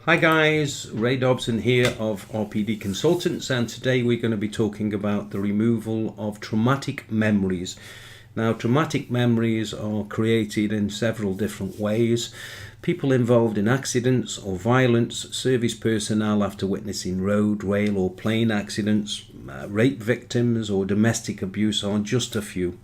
Hi guys, Ray Dobson here of RPD Consultants, and today we're going to be talking about the removal of traumatic memories. Now, traumatic memories are created in several different ways. People involved in accidents or violence, service personnel after witnessing road, rail or plane accidents, rape victims or domestic abuse are just a few.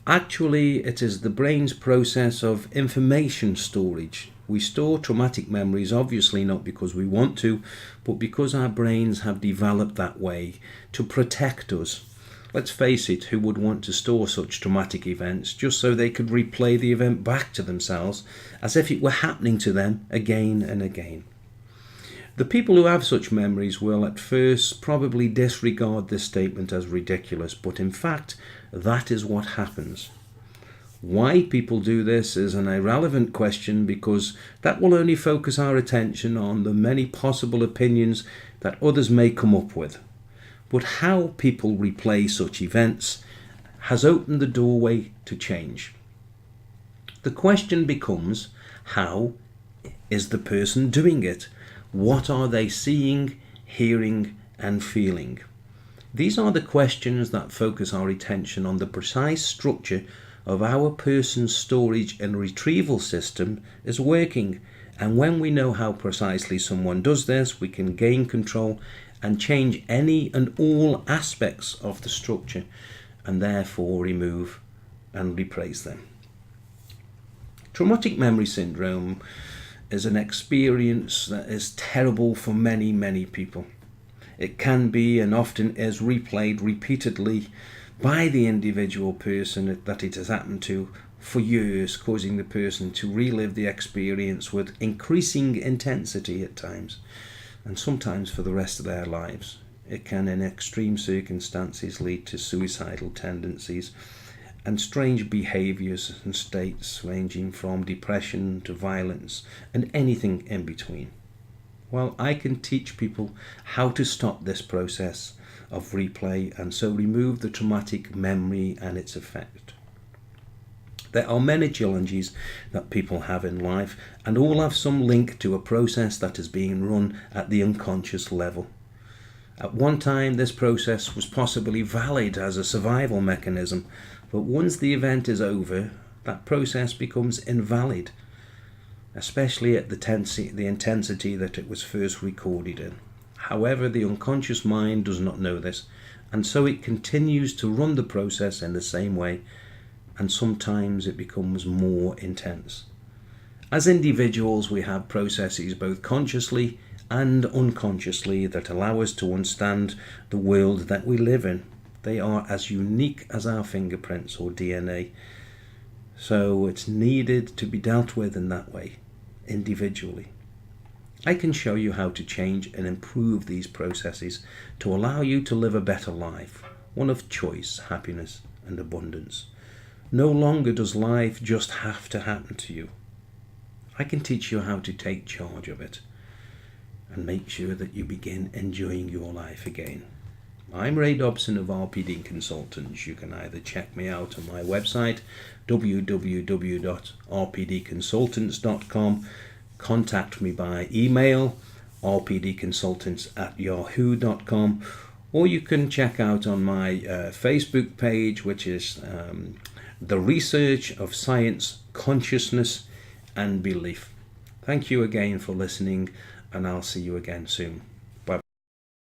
Actually, it is the brain's process of information storage. We store traumatic memories, obviously not because we want to, but because our brains have developed that way to protect us. Let's face it, who would want to store such traumatic events just so they could replay the event back to themselves as if it were happening to them again and again? The people who have such memories will at first probably disregard this statement as ridiculous, but in fact, that is what happens. Why people do this is an irrelevant question, because that will only focus our attention on the many possible opinions that others may come up with. But how people replay such events has opened the doorway to change. The question becomes, how is the person doing it? What are they seeing, hearing, and feeling? These are the questions that focus our attention on the precise structure of our person's storage and retrieval system is working. And when we know how precisely someone does this, we can gain control and change any and all aspects of the structure, and therefore remove and replace them. Traumatic memory syndrome is an experience that is terrible for many, many people. It can be and often is replayed repeatedly by the individual person that it has happened to for years, causing the person to relive the experience with increasing intensity at times, and sometimes for the rest of their lives. It can, in extreme circumstances, lead to suicidal tendencies and strange behaviours and states ranging from depression to violence and anything in between. Well, I can teach people how to stop this process of replay and so remove the traumatic memory and its effect. There are many challenges that people have in life, and all have some link to a process that is being run at the unconscious level. At one time, this process was possibly valid as a survival mechanism, but once the event is over, that process becomes invalid, especially at the intensity that it was first recorded in. However, the unconscious mind does not know this, and so it continues to run the process in the same way, and sometimes it becomes more intense. As individuals, we have processes both consciously and unconsciously that allow us to understand the world that we live in. They are as unique as our fingerprints or DNA, so it's needed to be dealt with in that way, individually. I can show you how to change and improve these processes to allow you to live a better life, one of choice, happiness, and abundance. No longer does life just have to happen to you. I can teach you how to take charge of it and make sure that you begin enjoying your life again. I'm Ray Dobson of RPD Consultants. You can either check me out on my website, www.rpdconsultants.com, contact me by email, rpdconsultants@yahoo.com, or you can check out on my Facebook page, which is The Research of Science, Consciousness and Belief. Thank you again for listening, and I'll see you again soon.